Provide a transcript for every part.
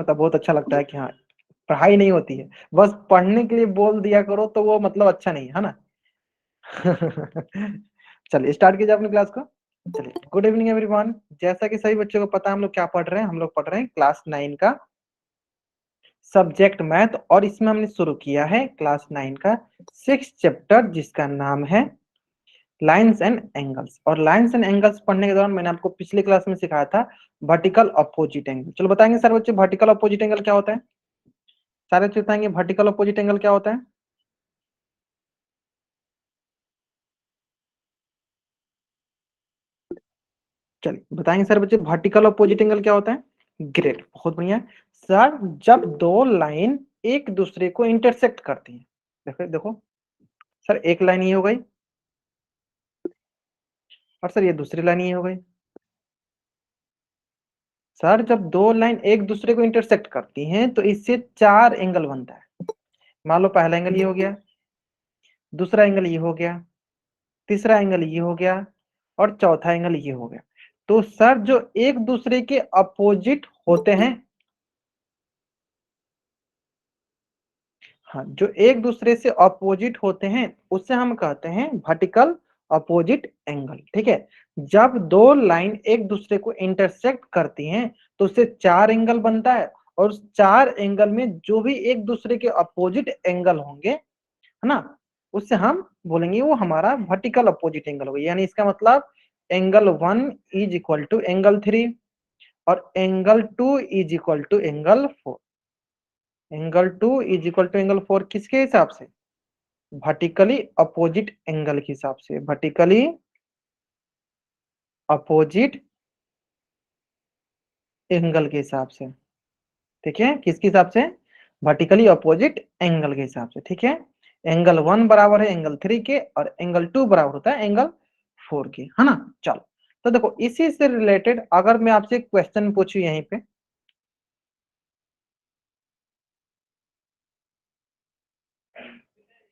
मतलब बहुत अच्छा लगता है कि हाँ पढ़ाई नहीं होती है, बस पढ़ने के लिए बोल दिया करो तो वो मतलब अच्छा नहीं है ना। चलिए स्टार्ट कीजिए अपनी क्लास को। चलिए गुड इवनिंग एवरीवन। जैसा कि सभी बच्चों को पता है हम लोग क्या पढ़ रहे हैं, हम लोग पढ़ रहे हैं क्लास 9 का सब्जेक्ट मैथ, और इसमें हमने शुरू किया है क्लास 9 का 6th चैप्टर जिसका नाम है लाइंस एंड एंगल्स। और लाइंस एंड एंगल्स पढ़ने के दौरान मैंने आपको पिछले क्लास में सिखाया था वर्टिकल अपोजिट एंगल। चलो बताएंगे सर बच्चे वर्टिकल अपोजिट एंगल क्या होता है? सारे बच्चे बताएंगे वर्टिकल अपोजिट एंगल क्या होता है? चलिए बताएंगे सर बच्चे वर्टिकल अपोजिट एंगल क्या होता है? ग्रेट, बहुत बढ़िया सर। जब दो लाइन एक दूसरे को इंटरसेक्ट करती हैं, देखो देखो सर, एक लाइन ये हो गई और सर ये दूसरी लाइन ये हो गई। सर जब दो लाइन एक दूसरे को इंटरसेक्ट करती हैं तो इससे चार एंगल बनता है। मान लो पहला एंगल ये हो गया, दूसरा एंगल ये हो गया, तीसरा एंगल ये हो गया और चौथा एंगल ये हो गया। तो सर जो एक दूसरे के अपोजिट होते हैं, हाँ जो एक दूसरे से अपोजिट होते हैं उससे हम कहते हैं वर्टिकल अपोजिट एंगल। ठीक है, जब दो लाइन एक दूसरे को इंटरसेक्ट करती हैं तो उससे चार एंगल बनता है, और उस चार एंगल में जो भी एक दूसरे के अपोजिट एंगल होंगे, है ना, उससे हम बोलेंगे वो हमारा वर्टिकल अपोजिट एंगल होगा। यानी इसका मतलब angle 1 is equal to angle 3 और angle 2 is equal to angle 4। Angle 2 is equal to angle 4 किसके हिसाब से? वर्टिकली अपोजिट एंगल के हिसाब से, वर्टिकली अपोजिट एंगल के हिसाब से। ठीक है, किसके हिसाब से? वर्टिकली अपोजिट एंगल के हिसाब से। ठीक है, एंगल 1 बराबर है एंगल 3 के और एंगल 2 बराबर होता है एंगल 4 के, है ना। चलो तो देखो इसी से रिलेटेड अगर मैं आपसे एक क्वेश्चन पूछूं यहीं पे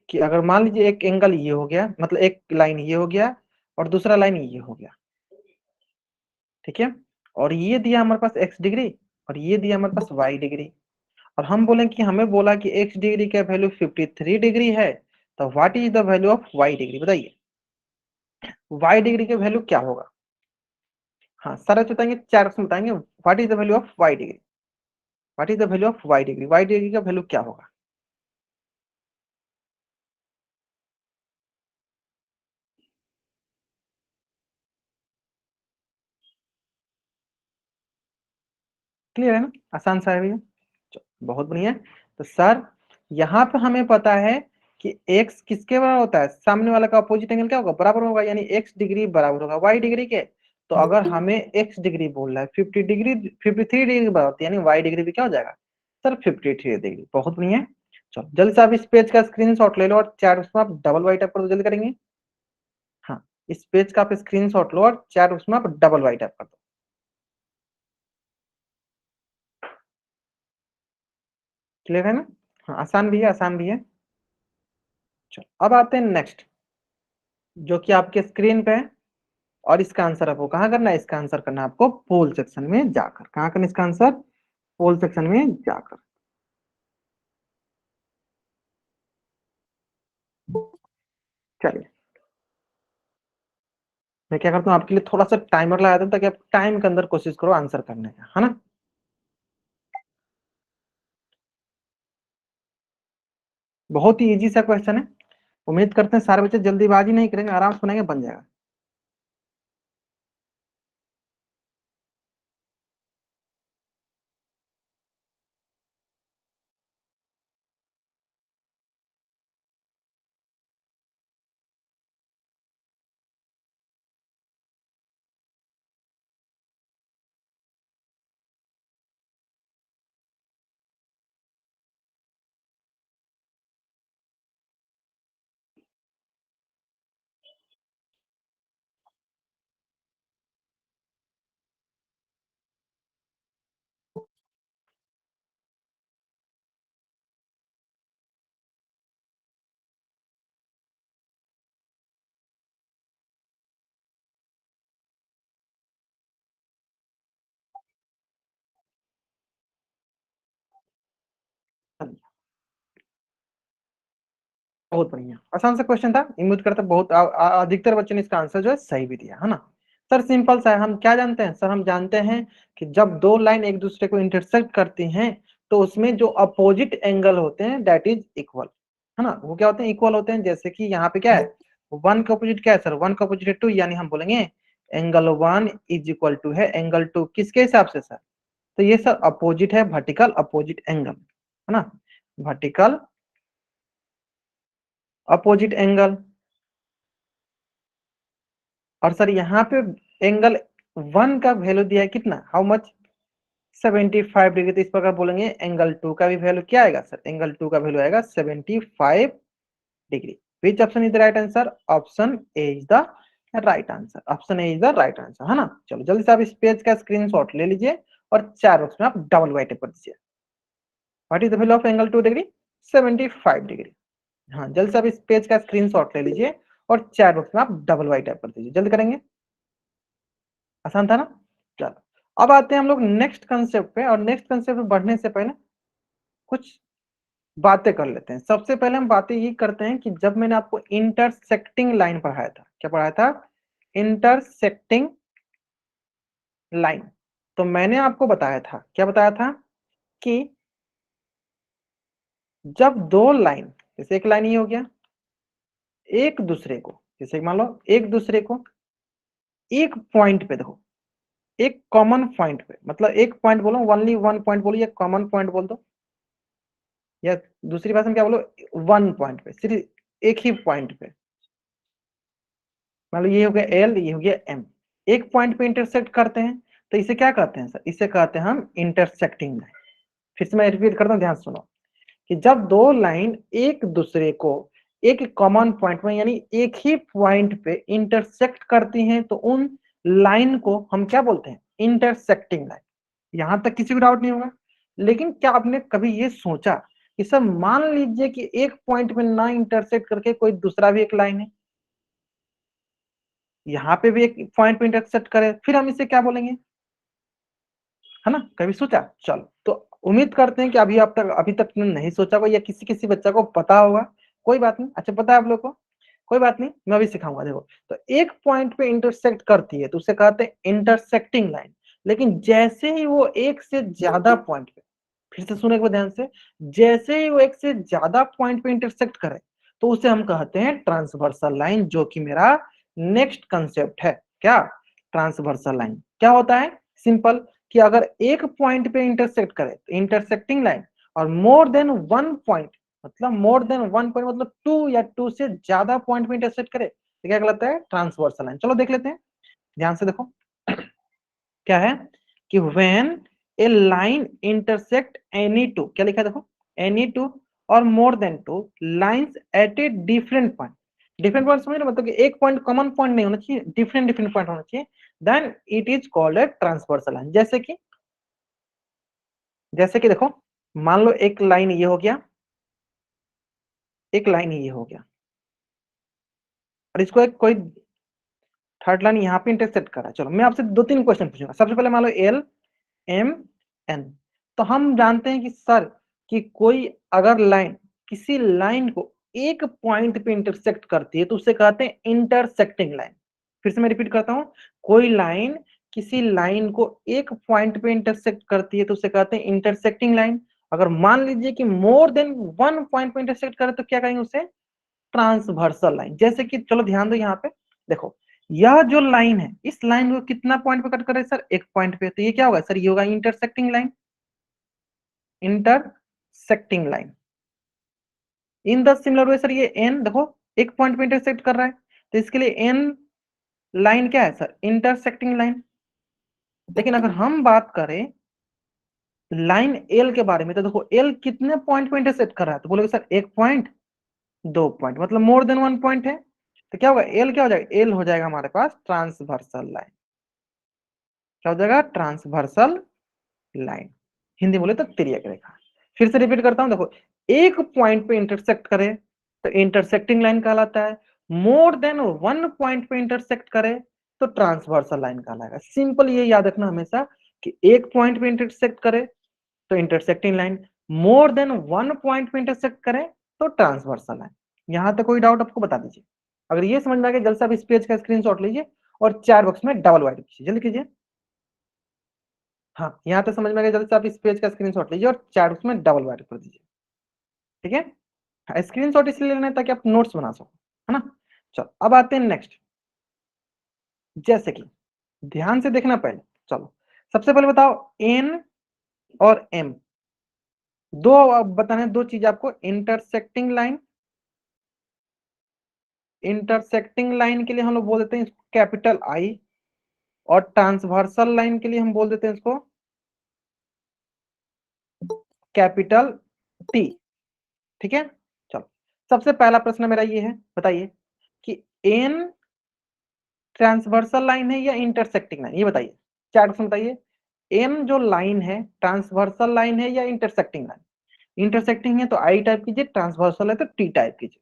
कि अगर मान लीजिए एक एंगल ये हो गया, मतलब एक लाइन ये हो गया और दूसरा लाइन ये हो गया, ठीक है, और ये दिया हमारे पास x डिग्री और ये दिया हमारे पास y डिग्री, और हम बोले कि हमें बोला कि x डिग्री का वैल्यू 53 डिग्री है, तो what is the value of y degree? बताइए y डिग्री का वैल्यू क्या होगा? हाँ सारा बताएंगे, चार ऑप्शन बताएंगे। What is the value of y degree? What is the value of y degree? y degree का वैल्यू क्या होगा? क्लियर है ना, आसान सा है भैया। बहुत बढ़िया। तो सर यहाँ पे हमें पता है कि x किसके बराबर होता है? सामने वाला का अपोजिट एंगल क्या होगा? बराबर होगा, यानी x डिग्री बराबर होगा y डिग्री के। तो अगर हमें x डिग्री बोल रहा है 50 डिग्री 53 डिग्री बराबर होती है, यानी y डिग्री भी क्या हो जाएगा सर? 53 डिग्री। बहुत बढ़िया। चलो जल्दी से आप इस पेज का स्क्रीनशॉट ले लो और चैट उसमें आप डबल वाइट अप कर दो, जल्दी करेंगे। हाँ इस पेज का आप स्क्रीनशॉट लो और चैट उसमें आप डबल वाइट अप कर दो। क्लियर है ना? हाँ आसान भी है, आसान भी है। चलो अब आते हैं नेक्स्ट, जो कि आपके स्क्रीन पे है, और इसका आंसर आपको कहाँ करना है? इसका आंसर करना है आपको पोल सेक्शन में जाकर। कहाँ करना इसका आंसर? पोल सेक्शन में जाकर। चलिए मैं क्या करता हूँ आपके लिए थोड़ा सा टाइमर लगा देता हूँ ताकि आप टाइम के अंदर कोशिश करो आंसर करने का, है ना। बहुत ही इजी सा क्वेश्चन है। उम्मीद करते हैं सारे बच्चे जल्दीबाजी नहीं करेंगे, आराम से सुनेंगे, बन जाएगा। बहुत बढ़िया, आसान सा क्वेश्चन था। उम्मीद करता बहुत अधिकतर बच्चों ने इसका आंसर जो है सही भी दिया है ना। सर सिंपल सा है, हम क्या जानते हैं सर, हम जानते हैं कि जब दो लाइन एक दूसरे को इंटरसेक्ट करती हैं तो उसमें जो अपोजिट एंगल होते हैं दैट इज इक्वल, है ना। वो क्या होते हैं, इक्वल होते हैं। जैसे कि यहाँ पे क्या है, वन का अपोजिट क्या है सर, वन का अपोजिट है टू, यानी हम बोलेंगे angle one is equal to है एंगल टू, किसके हिसाब से सर, तो ये सर अपोजिट है, वर्टिकल अपोजिट एंगल, है ना, वर्टिकल अपोजिट एंगल। और सर यहाँ पे एंगल वन का वैल्यू दिया है कितना, हाउ मच, 75 डिग्री। तो इस प्रकार बोलेंगे एंगल टू का भी वैल्यू क्या आएगा सर, एंगल टू का वैल्यू आएगा 75 degree. Which option is the right answer, option A is the right answer, option A is the right answer, है ना। चलो जल्दी से आप इस पेज का स्क्रीनशॉट ले लीजिए और चार बॉक्स में आप डबल वाइट कर दीजिए। What is the value of angle two degree, 75 degree. हाँ जल्दी से आप इस पेज का स्क्रीनशॉट ले लीजिए और चैट बॉक्स में आप डबल वाई टाइप कर दीजिए, जल्दी करेंगे, आसान था ना। चलो अब आते हैं हम लोग नेक्स्ट कंसेप्ट पे, और नेक्स्ट कंसेप्ट पे बढ़ने से पहले कुछ बातें कर लेते हैं। सबसे पहले हम बातें ये करते हैं कि जब मैंने आपको इंटरसेक्टिंग लाइन पढ़ाया था, क्या पढ़ाया था, इंटरसेक्टिंग लाइन, तो मैंने आपको बताया था, क्या बताया था कि जब दो लाइन, जैसे एक लाइन ये हो गया, एक दूसरे को, जैसे मान लो एक दूसरे को एक पॉइंट पे, देखो एक कॉमन पॉइंट पे, मतलब एक पॉइंट बोलो, ओनली वन पॉइंट बोलो, या कॉमन पॉइंट बोल दो, या दूसरी भाषा में क्या बोलो, वन पॉइंट पे, सिर्फ एक ही पॉइंट पे, मान लो ये हो गया एल, ये हो गया एम, एक पॉइंट पे इंटरसेक्ट करते हैं, तो इसे क्या कहते हैं सर, इसे कहते हैं हम इंटरसेक्टिंग लाइन। फिर से मैं रिपीट करता हूँ, ध्यान सुनो, कि जब दो लाइन एक दूसरे को एक कॉमन पॉइंट में, यानी एक ही पॉइंट पे इंटरसेक्ट करती हैं, तो उन लाइन को हम क्या बोलते हैं, इंटरसेक्टिंग लाइन। यहां तक किसी को डाउट नहीं होगा। लेकिन क्या आपने कभी ये सोचा कि सर मान लीजिए कि एक पॉइंट पे ना इंटरसेक्ट करके कोई दूसरा भी एक लाइन है, यहाँ पे भी एक पॉइंट पे इंटरसेक्ट करे, फिर हम इसे क्या बोलेंगे, है ना, कभी सोचा। चलो तो उम्मीद करते हैं कि अभी तक नहीं सोचा होगा, या किसी किसी बच्चा को पता होगा, कोई बात नहीं, अच्छा पता है आप लोग को, कोई बात नहीं, मैं अभी सिखाऊंगा। देखो तो एक पॉइंट पे इंटरसेक्ट करती है तो उसे कहते हैं इंटरसेक्टिंग लाइन। लेकिन जैसे ही वो एक से ज्यादा पॉइंट पे, फिर से सुने को ध्यान से, जैसे ही वो एक से ज्यादा पॉइंट पे इंटरसेक्ट करे तो उसे हम कहते हैं ट्रांसवर्सल लाइन, जो कि मेरा नेक्स्ट कंसेप्ट है। क्या, ट्रांसवर्सल लाइन क्या होता है, सिंपल, कि अगर एक पॉइंट पे इंटरसेक्ट करे तो इंटरसेक्टिंग लाइन, और मोर देन वन पॉइंट, मतलब मोर देन वन पॉइंट मतलब टू या टू से ज्यादा पॉइंट पे इंटरसेक्ट करे तो क्या कहलाता है, ट्रांसवर्सल लाइन। चलो देख लेते हैं, ध्यान से देखो, क्या है कि when A line intersect any two, क्या लिखा है देखो, एनी टू और more than two lines eight a different point, different point समझ रहे, मतलब कि एक पॉइंट कॉमन पॉइंट नहीं होना चाहिए, डिफरेंट डिफरेंट पॉइंट होना चाहिए, then it is called a transversal line. जैसे कि देखो, मान लो एक लाइन ये हो गया, एक लाइन ये हो गया, और इसको एक कोई थर्ड लाइन यहाँ पे इंटरसेक्ट करा। चलो मैं आपसे दो तीन क्वेश्चन पूछूंगा। सबसे पहले मान लो एल एम एन, तो हम जानते हैं कि सर कि कोई अगर लाइन किसी लाइन को एक पॉइंट पे इंटरसेक्ट करती है तो उसे कहते हैं इंटरसेक्टिंग लाइन। फिर से मैं रिपीट करता हूं, कोई लाइन किसी लाइन को एक पॉइंट पे इंटरसेक्ट करती है तो उसे कहते हैं इंटरसेक्टिंग लाइन। अगर मान लीजिए कि मोर देन वन पॉइंट पे इंटरसेक्ट करे तो क्या कहेंगे उसे, ट्रांसवर्सल लाइन। जैसे कि चलो ध्यान दो यहाँ पे, देखो यह जो लाइन है, इस लाइन को कितना पॉइंट पे कट करे सर, एक पॉइंट पे, तो ये क्या होगा सर, ये होगा intersecting line, intersecting line. In the similar way sir ये एन देखो एक पॉइंट पे इंटरसेक्ट कर रहा है, तो इसके लिए एन लाइन क्या है सर, इंटरसेक्टिंग लाइन। लेकिन अगर हम बात करें लाइन एल के बारे में, तो देखो एल कितने पॉइंट पे इंटरसेक्ट कर रहा है, तो बोलोगे सर एक पॉइंट, दो पॉइंट, मतलब मोर देन वन पॉइंट है। तो क्या होगा, एल क्या हो जाएगा, एल हो जाएगा हमारे पास ट्रांसवर्सल लाइन। क्या हो जाएगा, ट्रांसवर्सल लाइन, हिंदी बोले तो तिर्यक रेखा। फिर से रिपीट करता हूं, देखो एक पॉइंट पे इंटरसेक्ट करे तो इंटरसेक्टिंग लाइन कहलाता है, मोर देन वन पॉइंट पे इंटरसेक्ट करे तो ट्रांसवर्सल लाइन कहलाएगा। सिंपल ये याद रखना हमेशा कि एक पॉइंट पे इंटरसेक्ट करे तो इंटरसेक्टिंग लाइन, मोर देन वन पॉइंट पे इंटरसेक्ट करे तो ट्रांसवर्सल लाइन। यहाँ तक कोई डाउट आपको बता दीजिए। अगर ये समझ में आ गया जल्द से आप इस पेज का स्क्रीनशॉट लीजिए और चार बॉक्स में डबल वाइड कीजिए, जल्दी कीजिए। हाँ, यहाँ तक समझ में आ गया, जल्द से आप इस पेज का स्क्रीनशॉट लीजिए और चार बॉक्स में डबल वाइड कर दीजिए, ठीक है। स्क्रीनशॉट इसलिए लेना है ताकि आप नोट्स बना सको, है ना। चलो अब आते हैं नेक्स्ट। जैसे कि ध्यान से देखना पहले, चलो सबसे पहले बताओ एन और एम, दो बताने दो चीज आपको। इंटरसेक्टिंग लाइन के लिए हम लोग बोल देते हैं इसको कैपिटल आई, और ट्रांसवर्सल लाइन के लिए हम बोल देते हैं इसको कैपिटल टी, ठीक है। चलो सबसे पहला प्रश्न मेरा ये है, बताइए कि एन ट्रांसवर्सल लाइन है या इंटरसेक्टिंग लाइन, ये बताइए। चार ऑप्शन बताइए। एम जो लाइन है ट्रांसवर्सल लाइन है या इंटरसेक्टिंग लाइन? इंटरसेक्टिंग है तो आई टाइप कीजिए, ट्रांसवर्सल है तो टी टाइप कीजिए।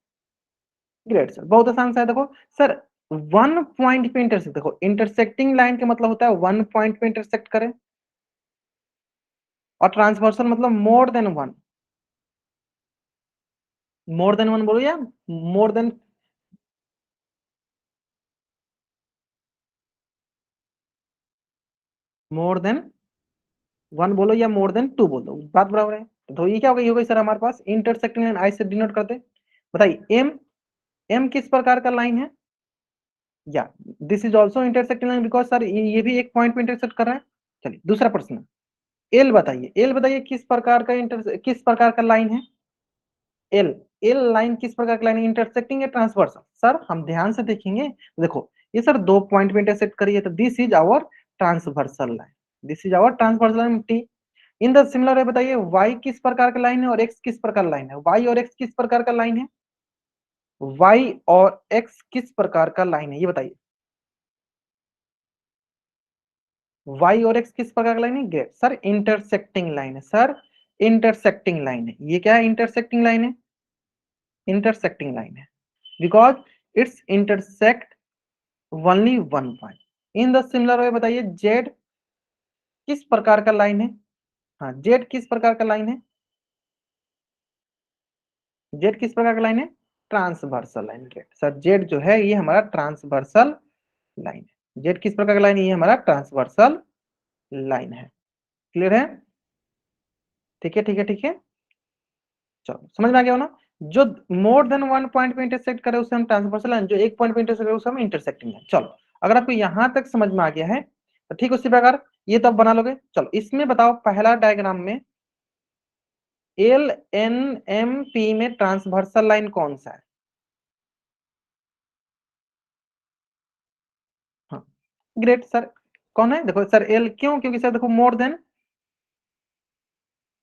ग्रेट सर, बहुत आसान सा है। देखो सर, वन पॉइंट पे इंटरसेक्ट, देखो इंटरसेक्टिंग लाइन का मतलब होता है वन पॉइंट पे इंटरसेक्ट करे, और ट्रांसवर्सल मतलब मोर देन वन। मोर देन वन बोलो या मोर देन, मोर देन वन बोलो या मोर देन टू बोलो, बात बराबर है। तो ये क्या हो गई सर हमारे पास इंटरसेक्टिंग लाइन, आई से डिनोट करते। बताइए एम, एम किस प्रकार का लाइन है? या this is also intersecting line because sir ये भी एक पॉइंट पे इंटरसेक्ट कर रहा है। चलिए दूसरा प्रश्न, एल बताइए। एल बताइए किस प्रकार का किस प्रकार का लाइन है? एल, एल लाइन किस प्रकार की लाइन है? इंटरसेक्टिंग या ट्रांसवर्सल? सर हम ध्यान से देखेंगे, देखो ये सर दो पॉइंट पे इंटरसेक्ट करिए तो this is our transversal line, this is our transversal line T. In the similar way बताइए वाई किस प्रकार का लाइन है और एक्स किस प्रकार लाइन है? वाई और एक्स किस प्रकार का लाइन है? वाई और एक्स किस प्रकार का लाइन है, ये बताइए। वाई और एक्स किस प्रकार का लाइन है? ग्रेट सर, इंटरसेक्टिंग लाइन है सर, इंटरसेक्टिंग लाइन है। ये क्या है? इंटरसेक्टिंग लाइन है, इंटरसेक्टिंग लाइन है because it's intersect only one point. In the similar way बताइए जेड किस प्रकार का लाइन है? हाँ, जेड किस प्रकार का लाइन है? जेड किस प्रकार का लाइन है? Transversal line. Great sir, Z जो है ये हमारा ट्रांसवर्सल लाइन है। जेड किस प्रकार का लाइन है? ये हमारा ट्रांसवर्सल लाइन है। क्लियर है? ठीक है ठीक है ठीक है। चलो समझ में आ गया हो ना। जो मोर देन वन पॉइंट पे इंटरसेक्ट करे उसे हम ट्रांसवर्सल लाइन, जो एक पॉइंट पे इंटरसेक्ट करे उसे हम इंटरसेक्टिंग लाइन। चलो अगर आपको यहां तक समझ में आ गया है तो ठीक उसी प्रकार ये तो बना लोगे। चलो इसमें बताओ पहला डायग्राम में एल एन एम पी में ट्रांसवर्सल लाइन कौन सा है? हाँ ग्रेट सर, कौन है? देखो सर एल, क्यों? क्योंकि सर देखो मोर than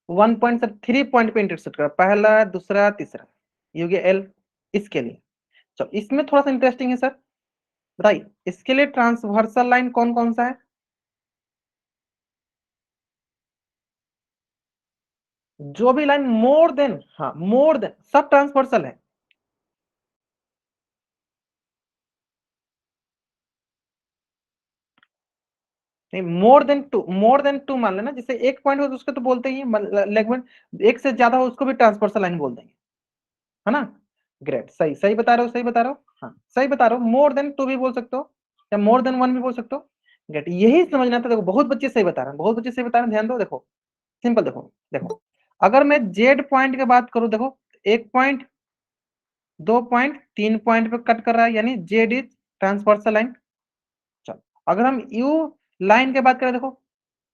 one point, sir three point पे इंटरसेक्ट कर, पहला दूसरा तीसरा, ये हो गया एल इसके लिए। चलो इसमें थोड़ा सा इंटरेस्टिंग है सर, बताइए इसके लिए ट्रांसवर्सल लाइन कौन कौन सा है? जो भी लाइन मोर देन, हाँ मोर देन, सब ट्रांसवर्सल है। नहीं, more than two, more than two मान लेना, जैसे एक पॉइंट हो तो उसको तो बोलते ही लगभग एक से ज्यादा हो उसको भी ट्रांसवर्सल लाइन बोल देंगे, है ना। ग्रेट, सही सही बता रहे हो, सही बता रहे हो, हाँ सही बता रहे हो। मोर देन टू भी बोल सकते हो या मोर देन वन भी बोल सकते हो। ग्रेट, यही समझना था। देखो बहुत बच्चे सही बता रहे हैं, बहुत बच्चे सही बता रहे हैं, ध्यान दो। देखो सिंपल, देखो देखो अगर मैं जेड पॉइंट की बात करूं, देखो एक पॉइंट, दो पॉइंट, तीन पॉइंट पे कट कर रहा है यानी जेड इज ट्रांसवर्सल लाइन। चलो अगर हम यू लाइन की बात करें, देखो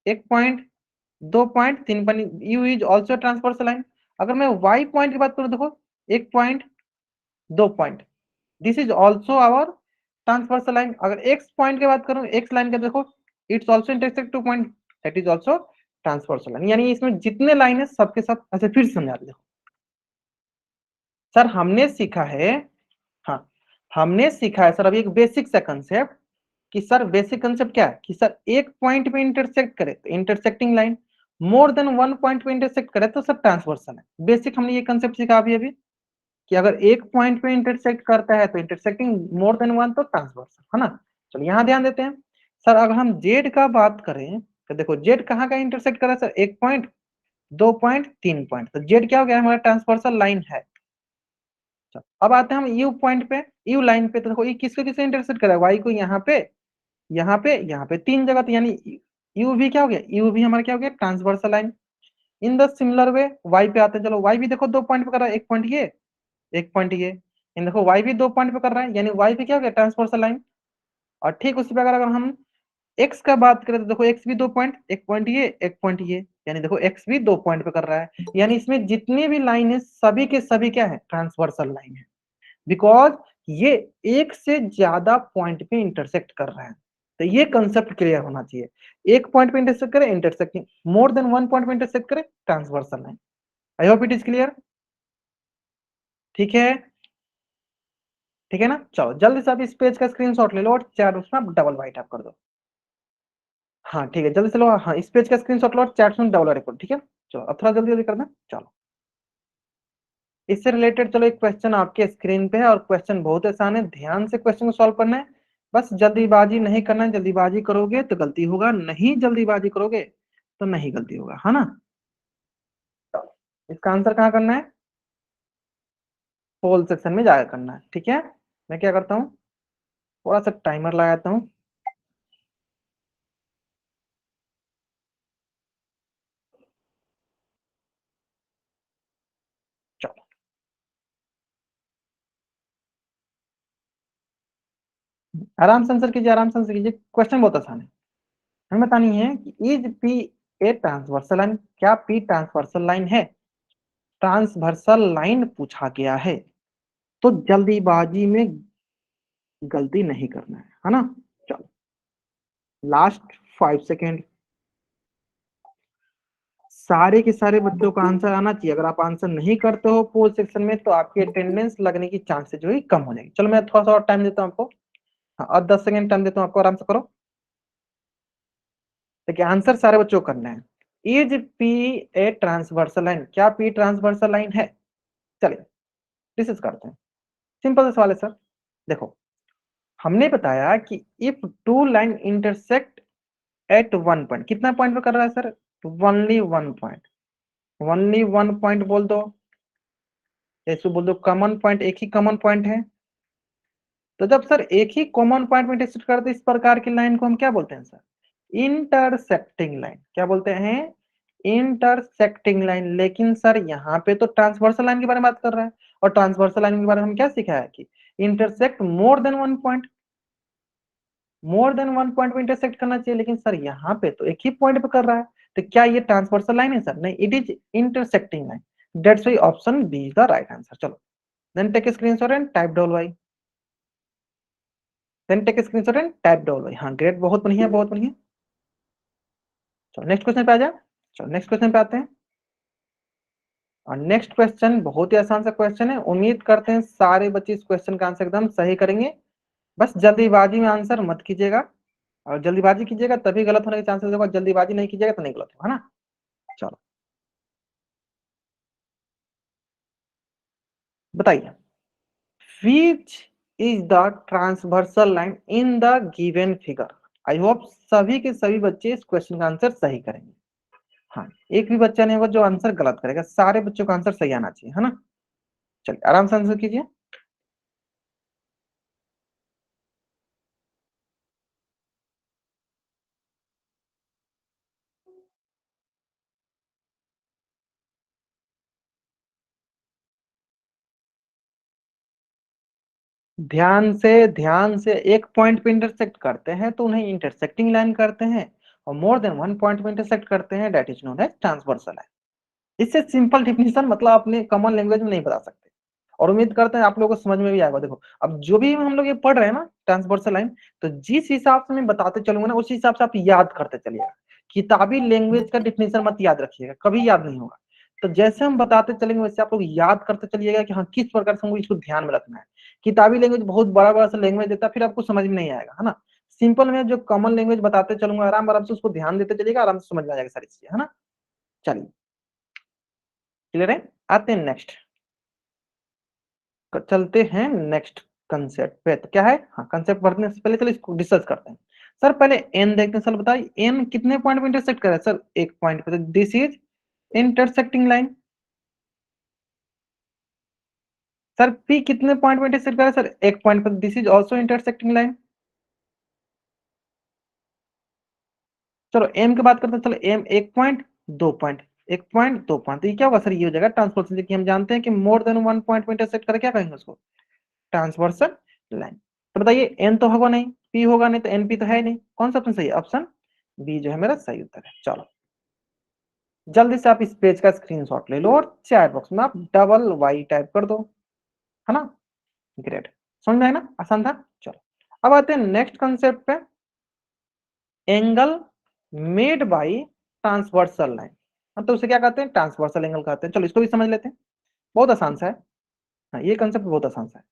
एक पॉइंट, दो पॉइंट, तीन point, you is also transversal line. अगर मैं वाई पॉइंट की बात करूं, देखो एक पॉइंट, दो point, this is also our transversal line. अगर एक्स पॉइंट की बात करूं, एक्स लाइन का देखो it's also intersect two point, that is also transversal line. यानी इसमें जितने लाइन है सबके सब ऐसे फिर से समझा दे। सर हमने सीखा है, हाँ हमने सीखा है सर अभी एक बेसिक सा कंसेप्ट, कि सर बेसिक कंसेप्ट क्या है कि सर एक पॉइंट पे इंटरसेक्ट करे तो इंटरसेक्टिंग लाइन, मोर देन वन पॉइंट पे इंटरसेक्ट करे तो सब ट्रांसवर्सल है। बेसिक हमने ये कंसेप्ट सीखा अभी अभी, कि अगर एक पॉइंट पे इंटरसेक्ट करता है तो इंटरसेक्टिंग, मोर देन वन तो ट्रांसवर्सल, है ना। चलो यहाँ ध्यान देते हैं। सर अगर हम जेड का बात करें तो देखो जेड कहाँ का इंटरसेक्ट कर रहा है सर? एक पॉइंट, दो पॉइंट, तीन पॉइंट, तो जेड क्या हो गया? हमारा ट्रांसवर्सल लाइन है। चलो अब आते हैं हम यू पॉइंट पे, यू लाइन पे। तो देखो ये किसको किससे इंटरसेक्ट करा है, वाई को यहाँ पे, यहाँ पे, यहाँ पे, तीन जगह। तो यानी यू भी क्या हो गया, यू भी हमारा क्या हो गया, transversal line. In the similar way Y पे आते हैं। चलो वाई भी देखो दो पॉइंट पे कर रहा है, एक पॉइंट ये, एक पॉइंट ये। इन देखो वाई भी दो पॉइंट पे कर रहा है, यानी वाई पे क्या हो गया, ट्रांसवर्सल लाइन। और ठीक उसी प्रकार अगर हम एक्स का बात करें तो देखो एक्स भी दो पॉइंट, एक पॉइंट ये, एक पॉइंट ये, यानी देखो एक्स भी दो पॉइंट पे कर रहा है। यानी इसमें जितनी भी लाइन है सभी के सभी क्या है, ट्रांसवर्सल लाइन है। बिकॉज ये एक से ज्यादा पॉइंट पे इंटरसेक्ट कर रहा है। तो ये कंसेप्ट क्लियर होना चाहिए, एक पॉइंट पे इंटरसेक्ट करे इंटरसेक्टिंग, मोर देन वन पॉइंट पे इंटरसेक्ट करे transversal line. I hope it is clear. ठीक है, ठीक है ना। चलो जल्दी से आप इस पेज का स्क्रीनशॉट ले लो और चैट उसमें आप डबल वाइट आप कर दो। हाँ ठीक है, जल्दी से लो। हाँ इस पेज का स्क्रीनशॉट लो और चैट में डबल रिकॉर्ड, ठीक है। चलो अब थोड़ा जल्दी जल्दी करना। चलो इससे रिलेटेड चलो एक क्वेश्चन आपके स्क्रीन पे है, और क्वेश्चन बहुत आसान है, ध्यान से क्वेश्चन को सॉल्व करना है। बस जल्दीबाजी नहीं करना है, जल्दीबाजी करोगे तो गलती होगा, नहीं जल्दीबाजी करोगे तो नहीं गलती होगा, है ना। चलो, इसका आंसर कहाँ करना है, पोल सेक्शन में जाकर करना है, ठीक है। मैं क्या करता हूँ, थोड़ा सा टाइमर लगाता हूँ। चलो आराम से आंसर कीजिए, आराम से आंसर कीजिए, क्वेश्चन बहुत आसान है। हमें बतानी है कि is P A transversal line, क्या पी ट्रांसवर्सल लाइन है। ट्रांसवर्सल लाइन पूछा गया है, तो जल्दीबाजी में गलती नहीं करना है ना। चलो लास्ट 5 सेकेंड, सारे के सारे बच्चों का आंसर आना चाहिए। अगर आप आंसर नहीं करते हो पोल सेक्शन में तो आपकी अटेंडेंस लगने की चांसेस जो है कम हो जाएगी। चलो मैं थोड़ा सा और टाइम देता हूँ आपको, हाँ और 10 सेकेंड टाइम देता हूँ आपको, आराम से करो। देखिए आंसर सारे बच्चों को करना है। Is P A transversal line, क्या पी ट्रांसवर्सल लाइन है। चलिए डिस्कस करते हैं। सिंपल सा सवाल है सर। देखो हमने बताया कि if two line intersect at one point, कितना पॉइंट पे कर रहा है sir, only one point, only one point बोल दो, जैसे बोल दो कॉमन पॉइंट, एक ही कॉमन पॉइंट है। तो जब सर एक ही कॉमन पॉइंट में इंटरसेक्ट करते इस प्रकार की लाइन को हम क्या बोलते हैं सर, इंटरसेक्टिंग लाइन। क्या बोलते हैं, इंटरसेक्टिंग लाइन। लेकिन सर यहाँ पे तो ट्रांसवर्सल लाइन के बारे में बात कर रहा है, और ट्रांसवर्सल लाइन के बारे में हम क्या सीखा है कि इंटरसेक्ट मोर देन वन पॉइंट, मोर देन वन पॉइंट पे इंटरसेक्ट करना चाहिए। लेकिन सर यहाँ पे तो एक ही पॉइंट पे कर रहा है, तो क्या ये ट्रांसवर्सल लाइन है सर, नहीं, it is intersecting line. That's why option B is the right answer. चलो then take screenshot and type down Y, then take screenshot and type down Y. हाँ ग्रेट, बहुत बढ़िया बहुत बढ़िया। चलो नेक्स्ट क्वेश्चन पे आ जाए। चलो नेक्स्ट क्वेश्चन पे आते हैं, और नेक्स्ट क्वेश्चन बहुत ही आसान सा क्वेश्चन है। उम्मीद करते हैं सारे बच्चे इस क्वेश्चन का आंसर एकदम सही करेंगे। बस जल्दीबाजी में आंसर मत कीजिएगा, और जल्दीबाजी कीजिएगा तभी गलत होने के चांसेस होगा, जल्दीबाजी नहीं कीजिएगा तो नहीं गलत होगा, है ना। चलो बताइए, which is the transversal line in the given figure। I hope सभी के सभी बच्चे इस क्वेश्चन का आंसर सही करेंगे। हाँ एक भी बच्चा नहीं होगा जो आंसर गलत करेगा, सारे बच्चों का आंसर सही आना चाहिए, है ना। चलिए आराम से आंसर कीजिए। ध्यान से एक पॉइंट पे इंटरसेक्ट करते हैं तो उन्हें इंटरसेक्टिंग लाइन करते हैं, और मोर देन वन पॉइंट पे इंटरसेक्ट करते हैं that is known as transversal line. इससे सिंपल डिफिनेशन मतलब अपने कॉमन लैंग्वेज में नहीं बता सकते, और उम्मीद करते हैं आप लोगों को समझ में भी आएगा। देखो अब जो भी हम लोग ये पढ़ रहे हैं ना ट्रांसवर्सल लाइन, तो जिस हिसाब से मैं बताते चलूंगा ना उस हिसाब से आप याद करते चलिएगा। किताबी लैंग्वेज का डिफिनेशन मत याद रखिएगा, कभी याद नहीं होगा। तो जैसे हम बताते चलेंगे वैसे आप लोग याद करते चलिएगा कि हाँ किस प्रकार से हमको इसको ध्यान में रखना है। किताबी लैंग्वेज बहुत बड़ा बड़ा सा लैंग्वेज देता है, फिर आपको समझ में नहीं आएगा, है ना। सिंपल में जो कॉमन लैंग्वेज बताते चलूंगा आराम आराम से उसको ध्यान देते चलिएगा, आराम से समझ में आ जाएगा सारी चीजें, है ना। चलिए क्लियर है, आते हैं नेक्स्ट, चलते हैं नेक्स्ट कंसेप्ट पे। तो क्या है, हाँ कंसेप्ट बढ़ने से पहले चलो इसको डिस्कस करते हैं। सर पहले एन देखते हैं, सर बताइए एन कितने पॉइंट पे इंटरसेक्ट करे, सर एक पॉइंट पे, this is intersecting line. Sir P कितने पॉइंट में इंटरसेक्ट कर रहा है? सर एक पॉइंट पर। This is also intersecting line. चलो एम की बात करते हैं। चलो एम एक पॉइंट, दो पॉइंट, एक पॉइंट, दो पॉइंट, तो ये क्या होगा सर? ये हो जाएगा ट्रांसवर्सल, कि हम जानते हैं कि मोर देन वन पॉइंट में इंटरसेक्ट कर क्या कहेंगे उसको? Transversal line. तो बताइए एन तो होगा नहीं, पी होगा नहीं, तो एन पी तो है नहीं। कौन सा ऑप्शन सही है? ऑप्शन बी जो है मेरा सही उत्तर है। चलो जल्दी से आप इस पेज का स्क्रीनशॉट ले लो और चैट बॉक्स में आप डबल वाई टाइप कर दो, है ना? ग्रेट। समझ में आया ना? आसान था। चलो अब आते हैं नेक्स्ट कंसेप्ट पे, angle made by transversal line. तो उसे क्या कहते हैं? ट्रांसवर्सल एंगल कहते हैं। चलो इसको भी समझ लेते हैं, बहुत आसान सा है। हाँ ये कंसेप्ट बहुत आसान सा है।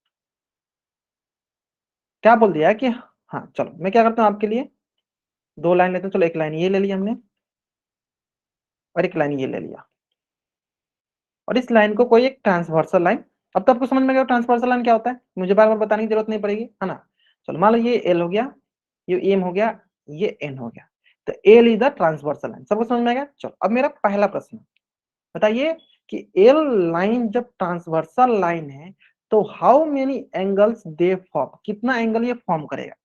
क्या बोल दिया है कि, हाँ चलो मैं क्या करता हूँ आपके लिए, दो लाइन लेते हैं। चलो एक लाइन ये ले लिया हमने और एक लाइन ये ले लिया, और इस लाइन को कोई एक ट्रांसवर्सल लाइन। अब तो आपको समझ में गया ट्रांसवर्सल लाइन क्या होता है, मुझे बार बार बताने की जरूरत नहीं पड़ेगी, है ना? चलो मान लो ये एल हो गया, ये एम हो गया, ये एन हो गया, तो L is the transversal line. सबको समझ में आ गया? चलो अब मेरा पहला प्रश्न, बताइए कि एल लाइन जब ट्रांसवर्सल लाइन है तो how many angles they form, कितना एंगल ये फॉर्म करेगा?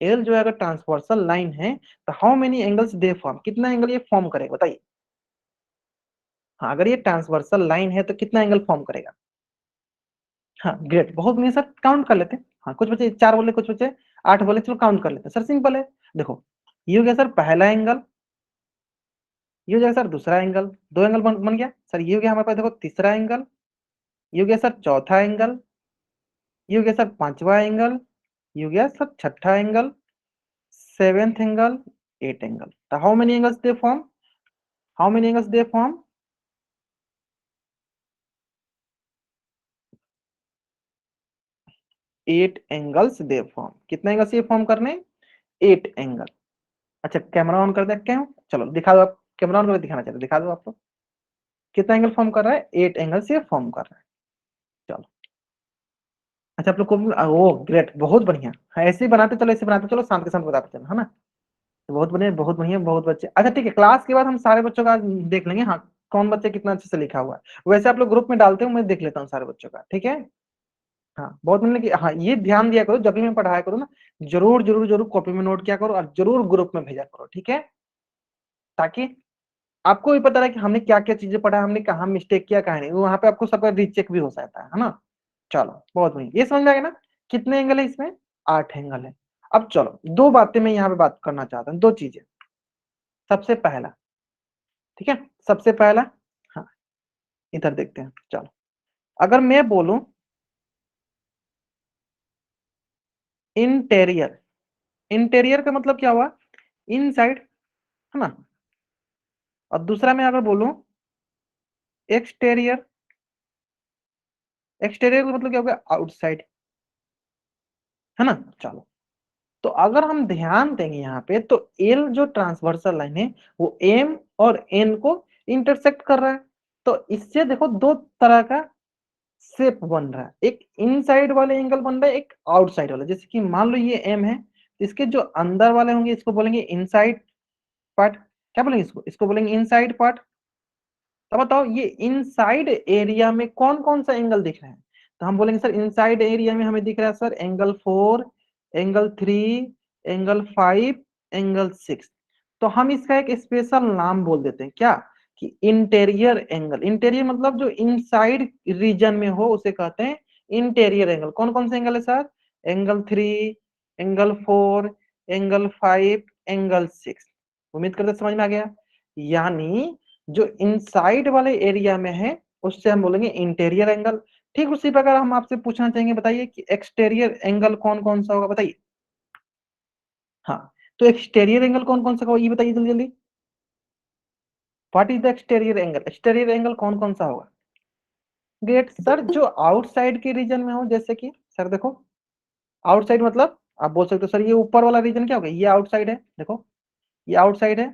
एल जो है अगर ट्रांसवर्सल लाइन है तो how many angles they form, कितना एंगल ये फॉर्म करेगा बताइए? हाँ अगर ये ट्रांसवर्सल लाइन है तो कितना एंगल फॉर्म करेगा? हाँ ग्रेट, बहुत बढ़िया सर, काउंट कर लेते हैं। हाँ कुछ बच्चे चार बोले, कुछ बच्चे आठ बोले, चलो काउंट कर लेते हैं सर, सिंपल है। देखो ये हो गया सर पहला एंगल, ये हो जाएगा सर दूसरा एंगल, दो एंगल बन गया सर। ये हो गया हमारे पास देखो तीसरा एंगल, ये हो गया सर चौथा एंगल, ये हो गया सर पांचवा एंगल, ये हो गया सर छठा angle, seventh angle, eight angle. तो how many angles they form, how many angles they form? Eight angles they form. कितने एंगल्स ये फॉर्म करने? Eight angle. अच्छा कैमरा ऑन कर दे क्या? चलो दिखा दो आप, कैमरा ऑन करके दिखाना चाहते दिखा दो आपको, कितना एंगल फॉर्म कर रहा है? एट एंगल्स ये फॉर्म कर रहा है। चलो अच्छा आप लोग को ओ ग्रेट, बहुत बढ़िया। हाँ ऐसे ही बनाते चलो, ऐसे बनाते चलो, शांत के साथ बताते चलो, है ना? तो बहुत बढ़िया, बहुत बढ़िया, बहुत बच्चे। अच्छा ठीक है, क्लास के बाद हम सारे बच्चों का देख लेंगे, हाँ कौन बच्चे कितना अच्छे से लिखा हुआ है। वैसे आप लोग ग्रुप में डालते हो, मैं देख लेता हूँ सारे बच्चों का, ठीक है? हाँ बहुत मिलने की, हाँ ये ध्यान दिया करो जब भी मैं पढ़ाया करूँ ना, जरूर जरूर जरूर कॉपी में नोट किया करो और जरूर ग्रुप में भेजा करो, ठीक है? ताकि आपको भी पता रहे कि हमने क्या क्या चीजें पढ़ा, हमने कहाँ मिस्टेक किया, कहाँ नहीं, वहां पे आपको सबका रीचेक भी हो सकता है ना? चलो बहुत बढ़िया, ये समझ में आ गया ना? कितने एंगल है इसमें? आठ एंगल है। अब चलो दो बातें मैं यहाँ पे बात करना चाहता हूँ, दो चीजें। सबसे पहला, ठीक है, सबसे पहला, हाँ इधर देखते हैं। चलो अगर मैं बोलूं इंटेरियर, इंटेरियर का मतलब क्या हुआ? इनसाइड, है ना? और दूसरा मैं अगर बोलूं एक्सटेरियर, एक्सटेरियर का मतलब क्या होगा? आउटसाइड, है ना? चलो तो अगर हम ध्यान देंगे यहाँ पे तो एल जो ट्रांसवर्सल लाइन है वो एम और एन को इंटरसेक्ट कर रहा है। तो इससे देखो दो तरह का शेप बन रहा है, एक इनसाइड वाले एंगल बन रहा है, एक आउटसाइड वाला। जैसे कि मान लो ये एम है, तो इसके जो अंदर वाले होंगे इसको बोलेंगे इनसाइड पार्ट। क्या बोलेंगे इसको? इसको बोलेंगे इनसाइड पार्ट। तो बताओ ये इनसाइड एरिया में कौन कौन सा एंगल दिख रहा है? तो हम बोलेंगे सर इनसाइड एरिया में हमें दिख रहा है sir angle four, angle three, angle five, angle six. तो हम इसका एक स्पेशल नाम बोल देते हैं क्या, कि इंटेरियर एंगल। इंटेरियर मतलब जो इनसाइड रीजन में हो उसे कहते हैं इंटेरियर एंगल। कौन कौन से एंगल है sir? Angle three, angle four, angle five, angle six. उम्मीद करते समझ में आ गया। यानी जो इनसाइड वाले एरिया में है उससे हम बोलेंगे इंटीरियर एंगल। ठीक उसी प्रकार हम आपसे पूछना चाहेंगे, बताइए कि एक्सटीरियर एंगल कौन कौन सा होगा, बताइए। हाँ तो एक्सटीरियर एंगल कौन कौन सा होगा ये बताइए जल्दी जल्दी। What is the exterior angle? Exterior angle कौन कौन सा होगा? ग्रेट सर, जो आउटसाइड के रीजन में हो, जैसे कि सर देखो आउटसाइड मतलब आप बोल सकते हो सर ये ऊपर वाला रीजन क्या होगा, ये आउटसाइड है, देखो ये आउटसाइड है।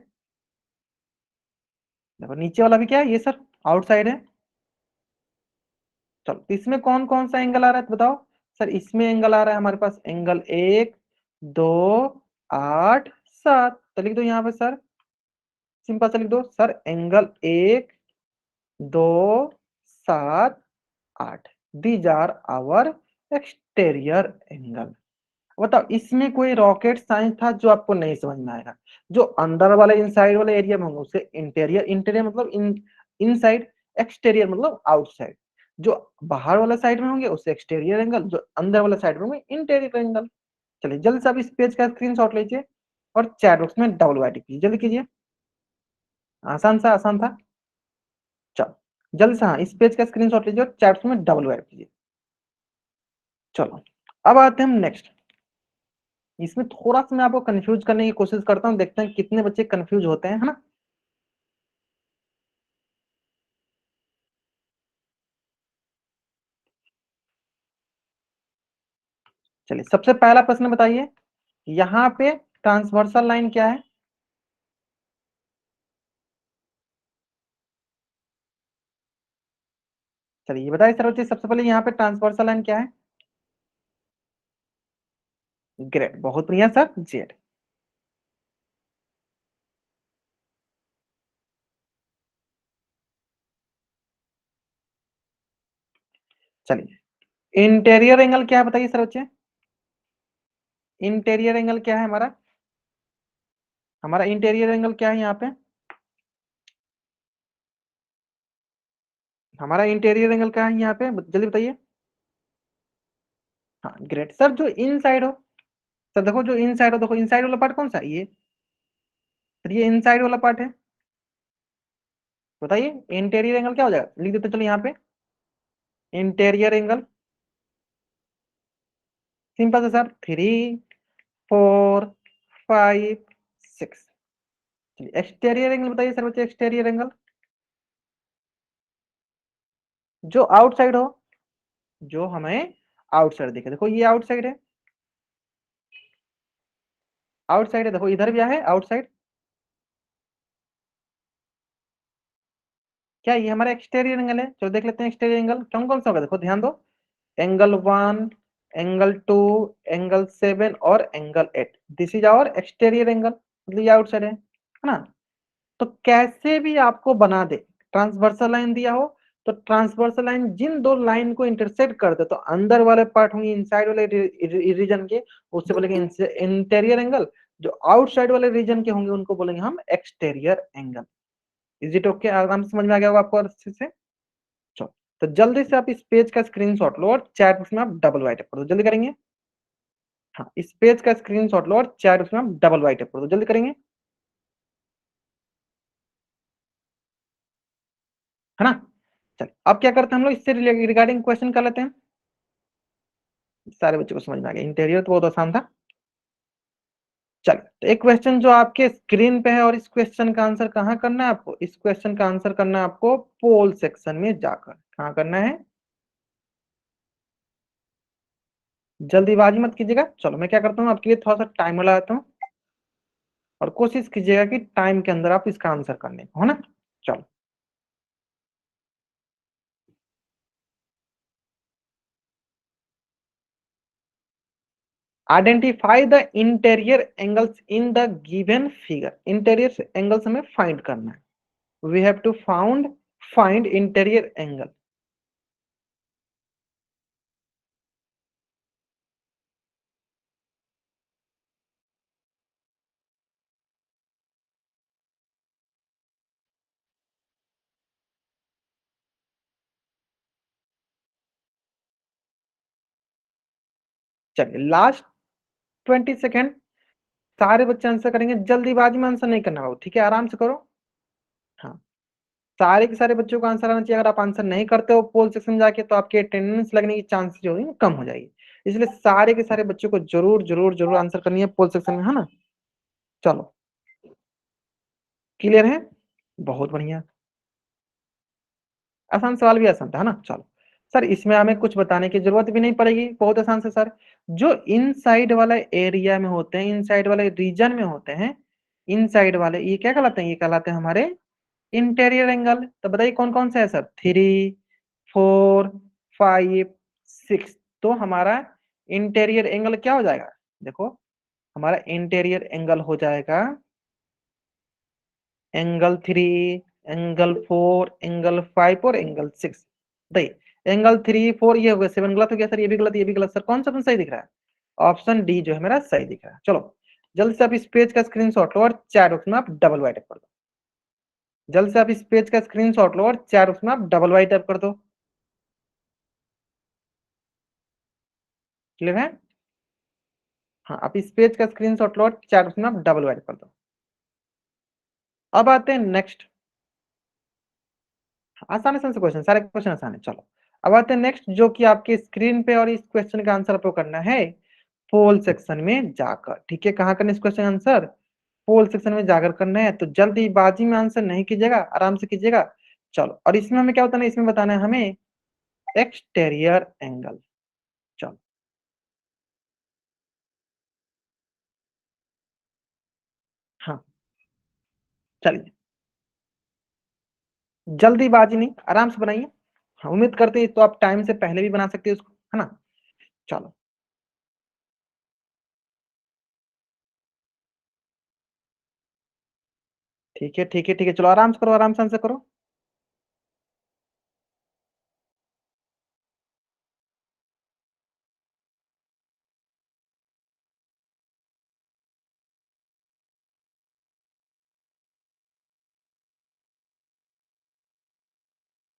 देखो नीचे वाला भी क्या है, ये सर आउटसाइड है। चलो तो इसमें कौन कौन सा एंगल आ रहा है तो बताओ। सर इसमें एंगल आ रहा है हमारे पास एंगल एक, दो, आठ, सात। तो लिख दो यहाँ पे सर, सिंपल से लिख दो सर एंगल एक, दो, सात, आठ। These are our exterior angle. बताओ इसमें कोई रॉकेट साइंस था जो आपको नहीं समझ में आएगा। जो अंदर वाले इनसाइड वाले एरिया में होंगे उसे इंटीरियर, इंटीरियर मतलब इनसाइड, एक्सटीरियर मतलब आउटसाइड। जो बाहर वाला साइड में होंगे उसे एक्सटीरियर एंगल, जो अंदर वाला साइड में होंगे इंटीरियर एंगल। चलिए जल्दी से आप इस पेज का स्क्रीनशॉट लीजिए और चैट बॉक्स में डबल वाइट कीजिए, जल्दी कीजिए। आसान सा, आसान था। चलो जल्दी से, हाँ, इस पेज का स्क्रीनशॉट लीजिए और चैट बॉक्स में डबल वाइट कीजिए। चलो अब आते हैं हम नेक्स्ट। इसमें थोड़ा सा मैं आपको कंफ्यूज करने की कोशिश करता हूँ, देखते हैं कितने बच्चे कंफ्यूज होते हैं, है ना। चलिए सबसे पहला प्रश्न बताइए, यहाँ पे ट्रांसवर्सल लाइन क्या है। चलिए ये बताइए सर, सबसे पहले यहाँ पे ट्रांसवर्सल लाइन क्या है। ग्रेट, बहुत बढ़िया सर, जेड। चलिए इंटीरियर एंगल क्या है बताइए सर बच्चे। इंटीरियर एंगल क्या है हमारा, हमारा इंटीरियर एंगल क्या है यहाँ पे, हमारा इंटीरियर एंगल क्या है यहाँ पे, जल्दी बताइए। हाँ ग्रेट सर, जो इन साइड हो। सर देखो जो इन साइड हो, देखो इन साइड वाला पार्ट कौन सा है, ये। सर ये इन साइड वाला पार्ट है। बताइए इंटीरियर एंगल क्या हो जाएगा, लिख देते चलो यहाँ पे। इंटीरियर एंगल सिंपल सा सर, 3, 4, 5, 6। एक्सटीरियर एंगल बताइए सर बच्चे, एक्सटीरियर एंगल जो आउटसाइड हो, जो हमें आउटसाइड दिखे। देखो ये आउटसाइड है, आउटसाइड है, देखो इधर भी है आउटसाइड। क्या ये हमारा एक्सटीरियर एंगल है, चलो देख लेते हैं एक्सटीरियर एंगल कौन कौन सा होगा, देखो ध्यान दो। एंगल 1, एंगल 2, एंगल 7 और angle 8, this is our exterior angle, मतलब ये आउटसाइड है ना। तो कैसे भी आपको बना दे, ट्रांसवर्सल लाइन दिया हो तो ट्रांसवर्सल लाइन जिन दो लाइन को इंटरसेक्ट कर दे, तो अंदर वाले पार्ट होंगे इनसाइड वाले रीजन के, उससे बोलेंगे इंटीरियर एंगल। जो आउटसाइड वाले रीजन के होंगे उनको बोलेंगे हम exterior angle. Is it okay, आराम से समझ में आ गया होगा आपको अच्छे से। चलो तो जल्दी से आप इस पेज का स्क्रीनशॉट लो और चैट बॉक्स में आप डबल राइट कर दो, जल्दी करेंगे। हाँ इस पेज का स्क्रीनशॉट लो और चैट बॉक्स में आप डबल राइट कर दो, जल्दी करेंगे, है ना। चल अब क्या करते हैं हम लोग, इससे रिगार्डिंग क्वेश्चन कर लेते हैं। सारे बच्चों को समझ में आ गया, इंटीरियर तो बहुत आसान था। चलिए तो एक क्वेश्चन जो आपके स्क्रीन पे है, और इस क्वेश्चन का आंसर कहाँ करना है आपको, इस क्वेश्चन का आंसर करना है आपको पोल सेक्शन में जाकर। कहाँ करना है, जल्दीबाजी मत कीजिएगा। चलो मैं क्या करता हूँ आपके लिए थोड़ा सा टाइम लगाता हूँ, और कोशिश कीजिएगा कि टाइम के अंदर आप इसका आंसर करने को, है ना। चलो identify the interior angles in the given figure. Interior angles हमें फाइंड करना है, we have to find interior angle. चलिए लास्ट 20 सेकेंड, सारे बच्चे आंसर करेंगे, जल्दीबाजी में आंसर नहीं करना हो, ठीक है, आराम से करो। हाँ सारे के सारे बच्चों को आंसर आना चाहिए, अगर आप आंसर नहीं करते हो पोल सेक्शन में जाके तो आपके अटेंडेंस लगने की चांसेस जो है कम हो जाएगी। इसलिए सारे के सारे बच्चों को जरूर जरूर जरूर आंसर करनी है पोल सेक्शन में, है ना। चलो क्लियर है, बहुत बढ़िया। आसान सवाल भी आसान था, है ना। चलो सर इसमें हमें कुछ बताने की जरूरत भी नहीं पड़ेगी, बहुत आसान से सर। जो इनसाइड वाला एरिया में होते हैं, इनसाइड वाले रीजन में होते हैं, इनसाइड वाले ये क्या कहलाते हैं, ये कहलाते हैं हमारे इंटीरियर एंगल। तो बताइए कौन कौन सा है सर, 3, 4, 5, 6। तो हमारा इंटीरियर एंगल क्या हो जाएगा, देखो हमारा इंटीरियर एंगल हो जाएगा एंगल 3, एंगल 4, एंगल 5 और एंगल 6। बताइए एंगल 3 4 ये हो गया 7 गलत हो गया सर, ये भी गलत, ये भी गलत। सर कौन सा ऑप्शन सही दिख रहा है? ऑप्शन डी जो है मेरा सही दिख रहा है। चलो जल्द से आप इस पेज का स्क्रीनशॉट लो और चैट बॉक्स में आप डबल वाई टाइप कर दो। जल्द से आप इस पेज का स्क्रीनशॉट लो और चैट बॉक्स में आप डबल वाई टाइप कर दो। क्लियर है? हाँ, आप इस पेज का स्क्रीनशॉट लो और चैट बॉक्स में आप डबल वाई कर दो। अब आते हैं नेक्स्ट। आसान आसान से क्वेश्चन, सारे क्वेश्चन आसान है। चलो अब आते हैं नेक्स्ट, जो कि आपके स्क्रीन पे, और इस क्वेश्चन का आंसर आपको करना है पोल सेक्शन में जाकर। ठीक है, कहाँ करना इस क्वेश्चन आंसर? पोल सेक्शन में जाकर करना है। तो जल्दीबाजी में आंसर नहीं कीजिएगा, आराम से कीजिएगा। चलो, और इसमें हमें क्या बताना है? इसमें बताना है हमें एक्सटेरियर एंगल। चलो हाँ, चलिए जल्दीबाजी नहीं, आराम से बनाइए। हाँ, उम्मीद करते हैं तो आप टाइम से पहले भी बना सकते हो उसको, है ना? चलो ठीक है, ठीक है, ठीक है, चलो आराम से करो, आराम से आंसर करो।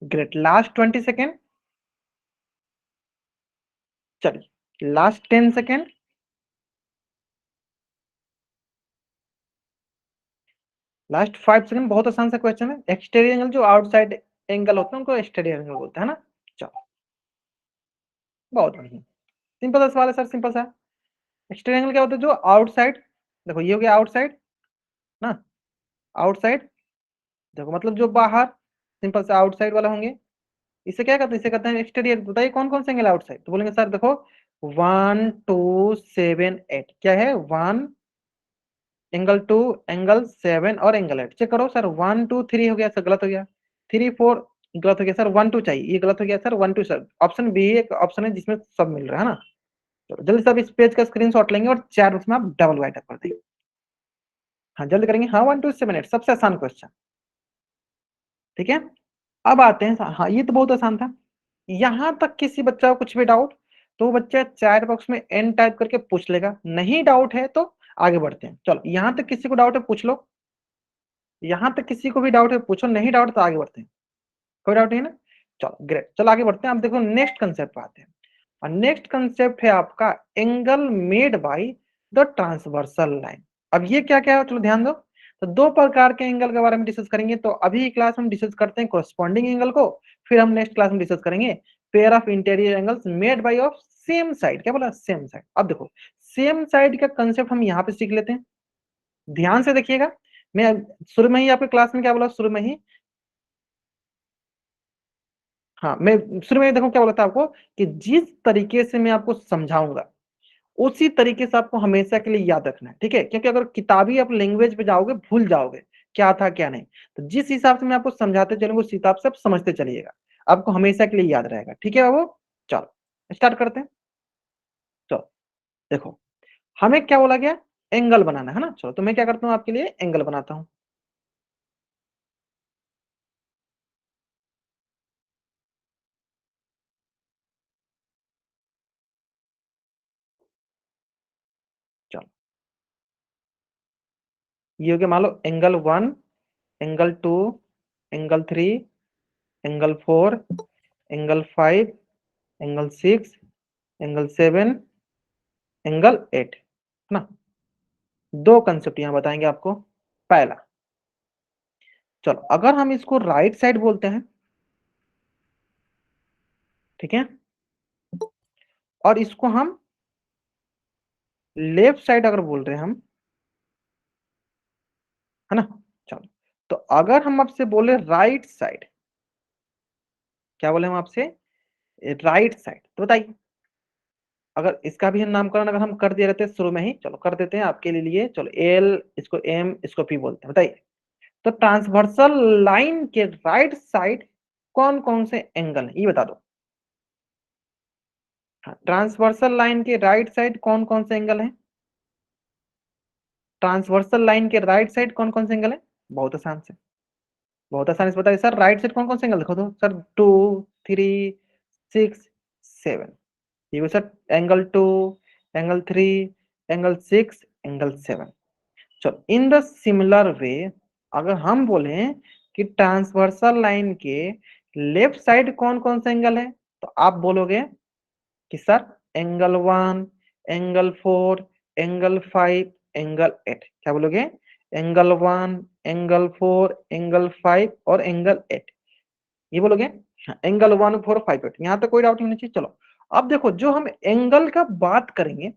Great, last 20 second. चलिए लास्ट 10 सेकेंड। Last 5 second. बहुत आसान सा क्वेश्चन है। एक्सटीरियर एंगल जो आउटसाइड एंगल होता है उनको एक्सटीरियर एंगल बोलते हैं ना। चलो बहुत बढ़िया, सिंपल सा सवाल है सर, सिंपल सा। एक्सटीरियर एंगल क्या होता है? जो आउटसाइड, देखो ये हो गया आउटसाइड ना, आउटसाइड, देखो मतलब जो बाहर, सिंपल से आउटसाइड वाला होंगे। इसे क्या कहते हैं? इसे कहते हैं एक्सटीरियर। बताइए कौन कौन से एंगल आउटसाइड? तो बोलेंगे सर देखो 1 2 7 8 क्या है? 1 एंगल 2 एंगल 7 और एंगल 8। चेक करो सर, 1 2 3 हो गया सर, गलत हो गया। 3 4 गलत हो गया सर, 1 2 चाहिए, ये गलत हो गया सर, 1 2 सर। ऑप्शन बी एक ऑप्शन है जिसमें सब मिल रहा है ना। तो जल्दी से आप इस पेज का स्क्रीनशॉट लेंगे और चार उसमें आप डबल वाइट कर देंगे। हाँ जल्दी करेंगे। हाँ 1 2 7 8 सबसे आसान क्वेश्चन। ठीक है, अब आते हैं, हाँ ये तो बहुत आसान था। यहां तक किसी बच्चा को कुछ भी डाउट, तो वो बच्चा चैट बॉक्स में एन टाइप करके पूछ लेगा। नहीं डाउट है तो आगे बढ़ते हैं। चलो यहां तक किसी को डाउट है पूछ लो। यहां तक किसी को भी डाउट है पूछो, नहीं डाउट तो आगे बढ़ते हैं। कोई डाउट नहीं है ना? चलो ग्रेट, चलो आगे बढ़ते हैं। आप देखो नेक्स्ट कंसेप्ट पे आते हैं। और नेक्स्ट कंसेप्ट है आपका angle made by the transversal line. अब ये क्या क्या है चलो ध्यान दो। तो दो प्रकार के एंगल के बारे में डिस्कस करेंगे। तो अभी क्लास में डिस्कस करते हैं कोरस्पॉन्डिंग एंगल को, फिर हम नेक्स्ट क्लास में डिस्कस करेंगे pair of interior angles made by of same side. क्या बोला? Same side. अब देखो सेम साइड का कंसेप्ट हम यहाँ पे सीख लेते हैं। ध्यान से देखिएगा। मैं शुरू में ही आपके क्लास में क्या बोला? शुरू में ही, हाँ मैं शुरू में देखो क्या बोला था आपको, कि जिस तरीके से मैं आपको समझाऊंगा उसी तरीके से आपको हमेशा के लिए याद रखना है। ठीक है, क्योंकि अगर किताबी आप लैंग्वेज पे जाओगे भूल जाओगे क्या था क्या नहीं। तो जिस हिसाब से मैं आपको समझाते चलूंगा उस हिसाब से आप समझते चलिएगा, आपको हमेशा के लिए याद रहेगा। ठीक है बाबू, चलो स्टार्ट करते हैं। चलो देखो, हमें क्या बोला गया? एंगल बनाना है ना। चलो तो मैं क्या करता हूँ आपके लिए एंगल बनाता हूँ। चलो ये हो गया, मान लो angle 1, angle 2, angle 3, angle 4, angle 5, angle 6, angle 7, angle 8 ना। दो कंसेप्ट यहां बताएंगे आपको। पहला, चलो अगर हम इसको राइट साइड बोलते हैं, ठीक है, और इसको हम लेफ्ट साइड अगर बोल रहे हैं हम, है ना। चलो तो अगर हम आपसे बोले राइट साइड, क्या बोले हम आपसे? राइट साइड, तो बताइए। अगर इसका भी हम नामकरण अगर हम कर दिए रहते शुरू में ही, चलो कर देते हैं आपके लिए। चलो एल, इसको एम, इसको पी बोलते हैं। बताइए तो ट्रांसवर्सल लाइन के राइट साइड कौन कौन से एंगल है, ये बता दो। हाँ, ट्रांसवर्सल लाइन के राइट साइड कौन कौन से एंगल है? ट्रांसवर्सल लाइन के राइट साइड कौन कौन से एंगल है? बहुत आसान से, बहुत आसानी से बताइए सर। राइट साइड कौन कौन से एंगल? देखो तो सर, 2 3 6, 7. ये भी sir angle 2, angle 3, angle 6, angle 7. चलो इन द सिमिलर वे अगर हम बोले कि ट्रांसवर्सल लाइन के लेफ्ट साइड कौन कौन सा एंगल है, तो आप बोलोगे कि sir angle 1, angle 4, angle 5, angle 8. क्या बोलोगे? एंगल 1, एंगल 4, एंगल 5 और एंगल 8. ये बोलोगे? एंगल 1, 4, 5, 8. यहां तक कोई डाउट नहीं होना चाहिए. चलो अब देखो, जो हम एंगल का बात करेंगे,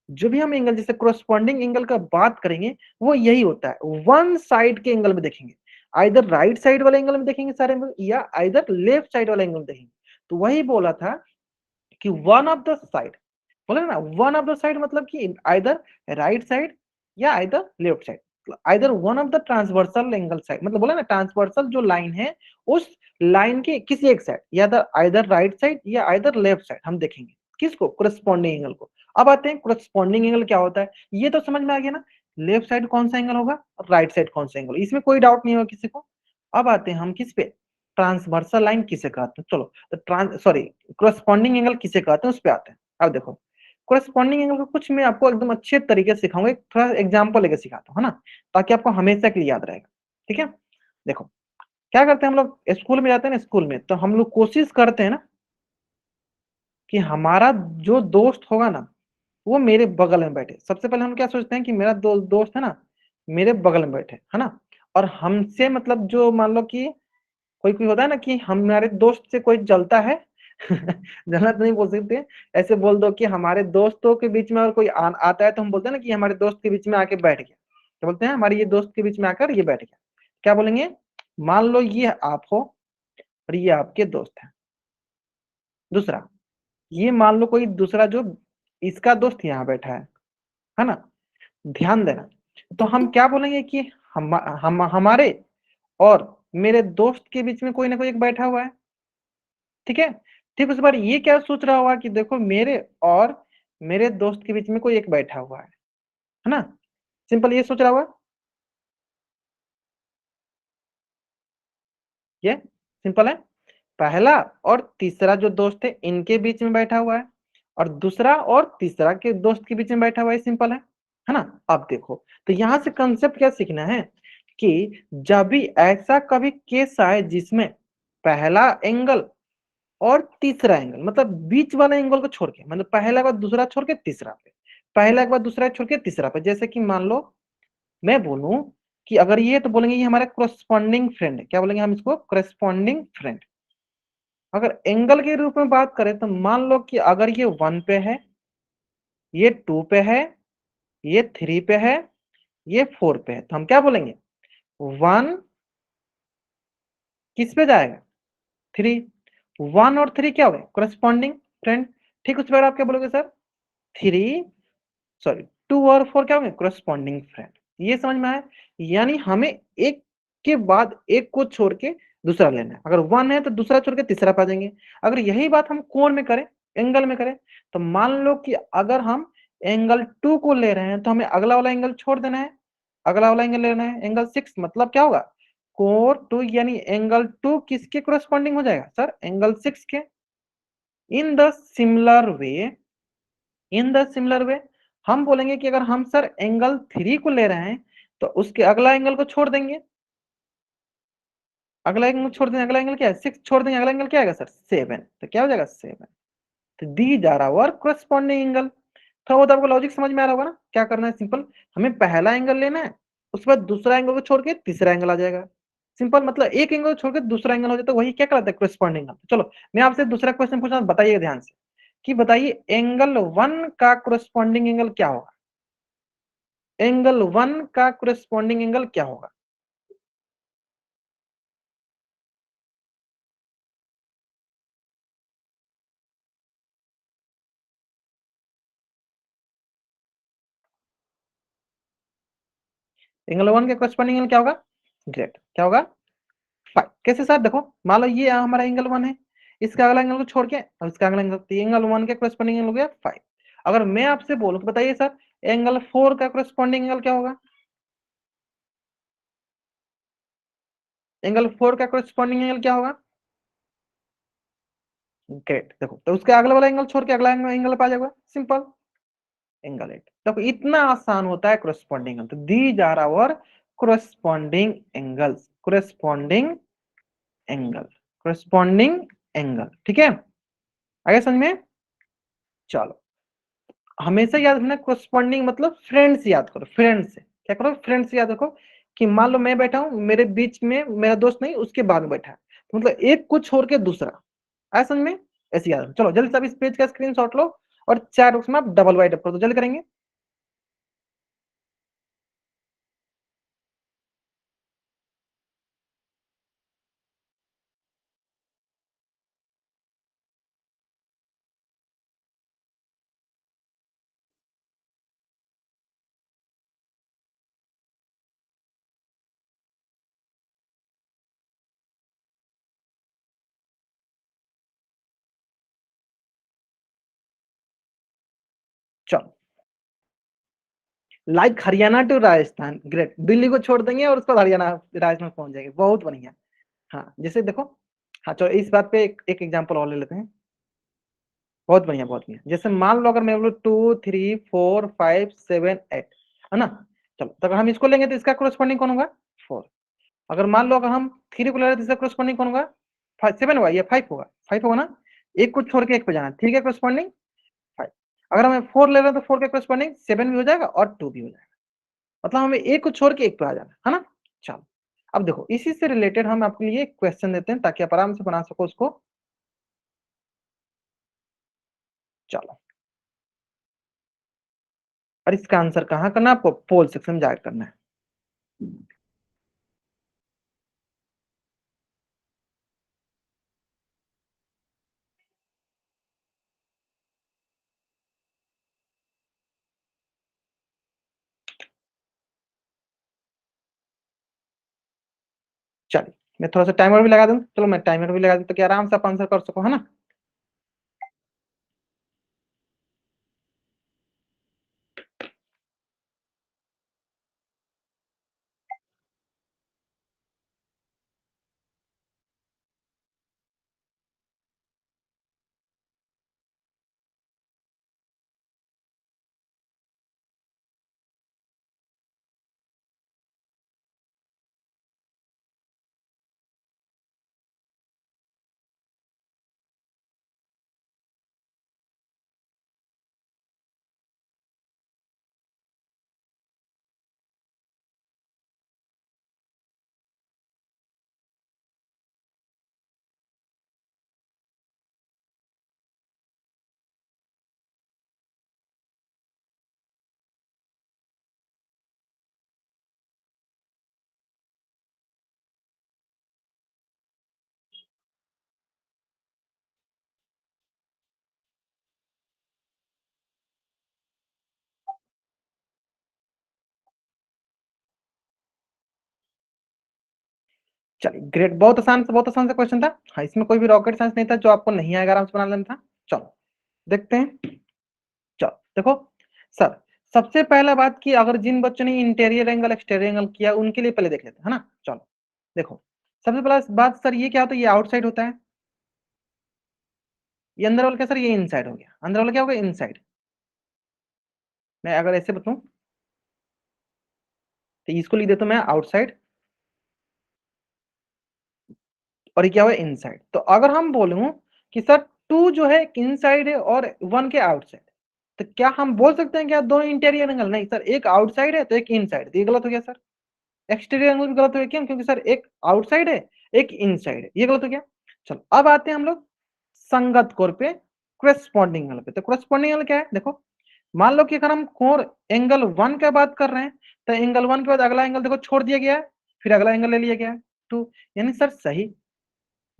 जो भी हम एंगल जैसे कोरस्पॉन्डिंग एंगल का बात करेंगे, वो यही होता है, वन साइड के एंगल में देखेंगे. आइदर राइट साइड वाले एंगल में देखेंगे सारे एंगल, या आइदर लेफ्ट साइड वाले एंगल में देखेंगे. तो वही बोला था कि वन ऑफ द साइड, बोले ना वन ऑफ द साइड मतलब कि आइदर राइट साइड या either left side, either one of the transversal angle side, मतलब बोला ना ट्रांसवर्सल जो लाइन है उस लाइन के किसी एक साइड, या आइदर राइट साइड या आइदर लेफ्ट साइड हम देखेंगे. किसको? कोरस्पॉन्डिंग एंगल को. अब आते हैं कोरस्पॉन्डिंग एंगल क्या होता है. ये तो समझ में आ गया ना, लेफ्ट साइड कौन सा एंगल होगा और राइट साइड कौन सा एंगल, इसमें कोई डाउट नहीं होगा किसी को. अब आते हैं हम किस पे, ट्रांसवर्सल लाइन किसे कहते हैं. चलो तो सॉरी कोरस्पॉन्डिंग एंगल किसे कहते हैं उस पे आते हैं. अब देखो कोरस्पॉन्डिंग एंगल को कुछ मैं आपको एकदम अच्छे तरीके से सिखाऊंगा, थोड़ा एग्जांपल लेके सिखाता हूँ, है ना, ताकि आपको हमेशा के लिए याद रहेगा. ठीक है, देखो क्या करते हैं हम लोग, स्कूल में जाते हैं ना, स्कूल में तो हम लोग कोशिश करते हैं ना कि हमारा जो दोस्त होगा ना वो मेरे बगल में बैठे. सबसे पहले हम क्या सोचते हैं कि मेरा दोस्त है ना मेरे बगल में बैठे, है ना. और हमसे मतलब जो मान लो कि कोई कोई होता है ना कि हमारे दोस्त से कोई जलता है जलना तो नहीं बोल सकते, ऐसे बोल दो कि हमारे दोस्तों के बीच में अगर कोई आता है तो हम बोलते हैं ना कि हमारे दोस्त के बीच में आके बैठ गया. क्या बोलते हैं? हमारे ये दोस्त के बीच में आकर ये बैठ गया. क्या बोलेंगे? मान लो ये आप हो और ये आपके दोस्त है. दूसरा, ये मान लो कोई दूसरा जो इसका दोस्त यहाँ बैठा है ना. ध्यान देना, तो हम क्या बोलेंगे कि हम हमारे और मेरे दोस्त के बीच में कोई ना कोई एक बैठा हुआ है. ठीक है, ठीक उस बार ये क्या सोच रहा होगा कि देखो मेरे और मेरे दोस्त के बीच में कोई एक बैठा हुआ है ना. सिंपल ये सोच रहा होगा, ये सिंपल है. पहला और तीसरा जो दोस्त है इनके बीच में बैठा हुआ है, और दूसरा और तीसरा के दोस्त के बीच में बैठा हुआ है. सिंपल है ना. अब देखो तो यहां से कंसेप्ट क्या सीखना है कि जब भी ऐसा कभी केस आए जिसमें पहला एंगल और तीसरा एंगल, मतलब बीच वाले एंगल को छोड़ के, मतलब पहला के बाद दूसरा छोड़ के तीसरा पे, पहला के बाद दूसरा छोड़ के तीसरा पे, जैसे कि मान लो मैं बोलूं कि अगर ये, तो बोलेंगे ये हमारा कोरस्पॉन्डिंग फ्रेंड है. क्या बोलेंगे हम इसको? Corresponding friend. अगर एंगल के रूप में बात करें तो मान लो कि अगर ये 1 पे है, ये 2 पे है, ये 3 पे है, ये 4 पे है, तो हम क्या बोलेंगे? 1 किस पे जाएगा? 3. 1 और 3 क्या हो गए? Corresponding friend. ठीक उस पर आप क्या बोलोगे सर? 3 सॉरी 2 और 4 क्या होंगे? Corresponding friend. ये समझ में आया? यानी हमें एक के बाद एक को छोड़ के दूसरा लेना है. अगर 1 है तो दूसरा छोड़ के तीसरा पा जाएंगे. अगर यही बात हम कोण में करें, एंगल में करें, तो मान लो कि अगर हम एंगल 2 को ले रहे हैं तो हमें अगला वाला एंगल छोड़ देना है, अगला वाला एंगल लेना है एंगल 6. मतलब क्या होगा? कोण 2 यानी एंगल 2 किसके कोरस्पॉन्डिंग हो जाएगा सर? एंगल 6 के. इन the similar way, in the similar वे हम बोलेंगे कि अगर हम सर एंगल 3 को ले रहे हैं तो उसके अगला एंगल को छोड़ देंगे, अगला एंगल छोड़ देंगे. अगला एंगल क्या है? 6 छोड़ देंगे, अगला एंगल क्या आएगा सर? 7. तो क्या हो जाएगा? 7. तो these are our corresponding angle. थोड़ा बहुत आपको लॉजिक समझ में आ रहा होगा ना. क्या करना है? सिंपल, हमें पहला एंगल लेना है, उसके बाद दूसरा एंगल को छोड़ के तीसरा एंगल आ जाएगा. सिंपल, मतलब एक एंगल छोड़ के दूसरा एंगल हो जाता है, वही क्या कहलाता है? Corresponding angle. चलो मैं आपसे दूसरा क्वेश्चन पूछना, बताइए ध्यान से कि बताइए एंगल 1 का कोरस्पॉन्डिंग एंगल क्या होगा? एंगल 1 का कोरस्पॉन्डिंग एंगल क्या होगा? एंगल 1 के कोरस्पॉन्डिंग एंगल क्या होगा? ग्रेट, क्या होगा? 5. कैसे सर? देखो मान लो ये हमारा एंगल 1 है, इसका अगला एंगल को छोड़ के और इसका अगला एंगल, तो एंगल 1 के कोरस्पॉन्डिंग एंगल हो गया 5. अगर मैं आपसे बोलूं तो बताइए सर एंगल 4 का कोरस्पॉन्डिंग एंगल क्या होगा? एंगल 4 का कोरस्पॉन्डिंग एंगल क्या होगा? ग्रेट, देखो तो उसके अगला वाला एंगल छोड़ के अगला एंगल पे आ जाएगा, सिंपल, एंगल 8। देखो इतना आसान होता है कोरस्पॉन्डिंग एंगल। तो these are our corresponding angles, corresponding angle, corresponding angle, ठीक है, आगे समझ में। चलो हमेशा याद रखना कोरस्पॉन्डिंग मतलब फ्रेंड्स याद करो, फ्रेंड्स से क्या करो, फ्रेंड्स याद रखो कि मान लो मैं बैठा हूं, मेरे बीच में मेरा दोस्त नहीं उसके बाद में बैठा है, तो मतलब एक को छोड़ के दूसरा, आया समझ में, ऐसे याद रखो। चलो जल्दी से अब इस पेज का स्क्रीनशॉट लो और चार बॉक्स में आप डबल वाइड अप कर दो, जल्दी करेंगे। चलो like Haryana to Rajasthan, great, Delhi को छोड़ देंगे और उसके बाद हरियाणा राजस्थान पहुंच जाएंगे, बहुत बढ़िया। हाँ जैसे देखो, हाँ चलो इस बात पे एक एग्जांपल और ले लेते हैं, बहुत बढ़िया बहुत बढ़िया। जैसे मान लो अगर मैं बोलूँ 2 3 4 5 7 8, है ना, चलो तो अगर हम इसको लेंगे तो इसका कोरस्पॉन्डिंग कौन होगा, 4। अगर मान लो अगर हम 3 को ले रहे तो इसका कोरस्पॉन्डिंग कौन होगा, 7 होगा या 5 होगा, 5 होगा ना, एक को छोड़ के एक पे जाना, ठीक है, कोरस्पॉन्डिंग 5। अगर हमें 4 ले रहे हैं तो 4 का कोरस्पॉन्डिंग 7 भी हो जाएगा और 2 भी हो जाएगा, मतलब हमें एक को छोड़ के एक पे आ जाना है ना। चलो अब देखो इसी से रिलेटेड हम आपके लिए क्वेश्चन देते हैं ताकि आप आराम से बना सको उसको। चलो और इसका आंसर कहाँ करना है आपको, पोल सेक्शन में जाकर करना है। चलिए मैं थोड़ा सा टाइमर भी लगा दूं, चलो मैं टाइमर भी लगा दूं ताकि आराम से आप आंसर कर सको, है ना। चलिए ग्रेट, बहुत आसान से क्वेश्चन था, हाँ इसमें कोई भी रॉकेट साइंस नहीं था जो आपको नहीं आएगा, आराम से बना लेना था। चलो देखते हैं। चलो देखो सर, सबसे पहला बात की अगर जिन बच्चों ने इंटीरियर एंगल एक्सटीरियर एंगल किया उनके लिए पहले देख लेते हैं, है ना। चलो देखो सबसे पहला बात सर ये क्या होता है, ये आउटसाइड होता है, ये अंदर वाला क्या सर, ये इनसाइड हो गया, अंदर वाला क्या होगा, इनसाइड। मैं अगर ऐसे बताऊं तो इसको लिख देता हूं मैं आउटसाइड, और ये क्या हुआ, इनसाइड। तो अगर हम बोलूं कि सर 2 जो है इनसाइड है और 1 के आउटसाइड, तो क्या हम बोल सकते हैं कि दोनों इंटीरियर एंगल, नहीं सर, एक आउटसाइड है तो एक इनसाइड, ये गलत हो गया सर। एक्सटीरियर एंगल भी गलत हो गया, क्यों, क्योंकि सर एक आउटसाइड है एक इनसाइड है, ये गलत हो गया। चलो अब आते हैं हम लोग संगत कोर पे, क्रेस्पॉन्डिंग एंगल पे। तो क्रेस्पॉन्डिंग एंगल क्या है, देखो मान लो कि अगर हम कोर एंगल 1 का बात कर रहे हैं तो एंगल 1 के बाद अगला एंगल देखो छोड़ दिया गया है, फिर अगला एंगल ले लिया गया है 2, यानी सर सही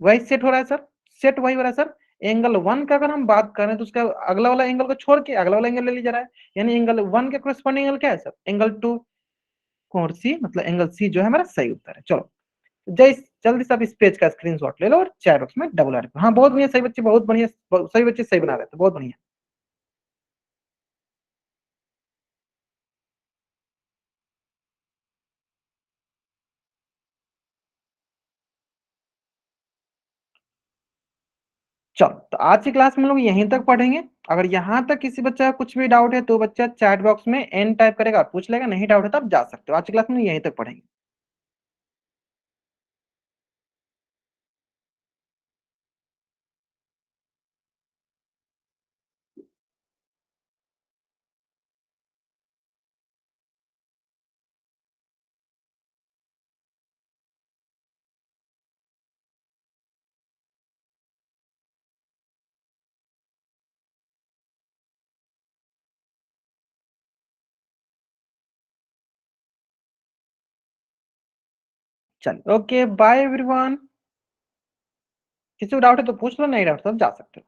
वही सेट हो रहा है सर, सेट वही हो रहा है सर। एंगल 1 का अगर हम बात करें तो उसका अगला वाला एंगल को छोड़ के अगला वाला एंगल ले लिया जा रहा है, यानी एंगल 1 के कोरेस्पॉन्डिंग एंगल क्या है सर, एंगल 2, कोण सी, मतलब एंगल सी जो है हमारा सही उत्तर है। चलो जय, जल्दी से आप इस पेज का स्क्रीनशॉट ले लो और चैट बॉक्स में डबल आर। हाँ बहुत बढ़िया, सही बच्चे, बहुत बढ़िया, सही बच्चे सही बना रहे थे, बहुत बढ़िया। चलो, तो आज की क्लास में लोग यहीं तक पढ़ेंगे। अगर यहाँ तक किसी बच्चा का कुछ भी डाउट है तो बच्चा चैट बॉक्स में एन टाइप करेगा और पूछ लेगा, नहीं डाउट है तो आप जा सकते हो। आज की क्लास में यहीं तक पढ़ेंगे। चलिए, ओके बाय एवरीवन। किसी को डाउट है तो पूछ लो, नहीं डाउट तो आप जा सकते हो।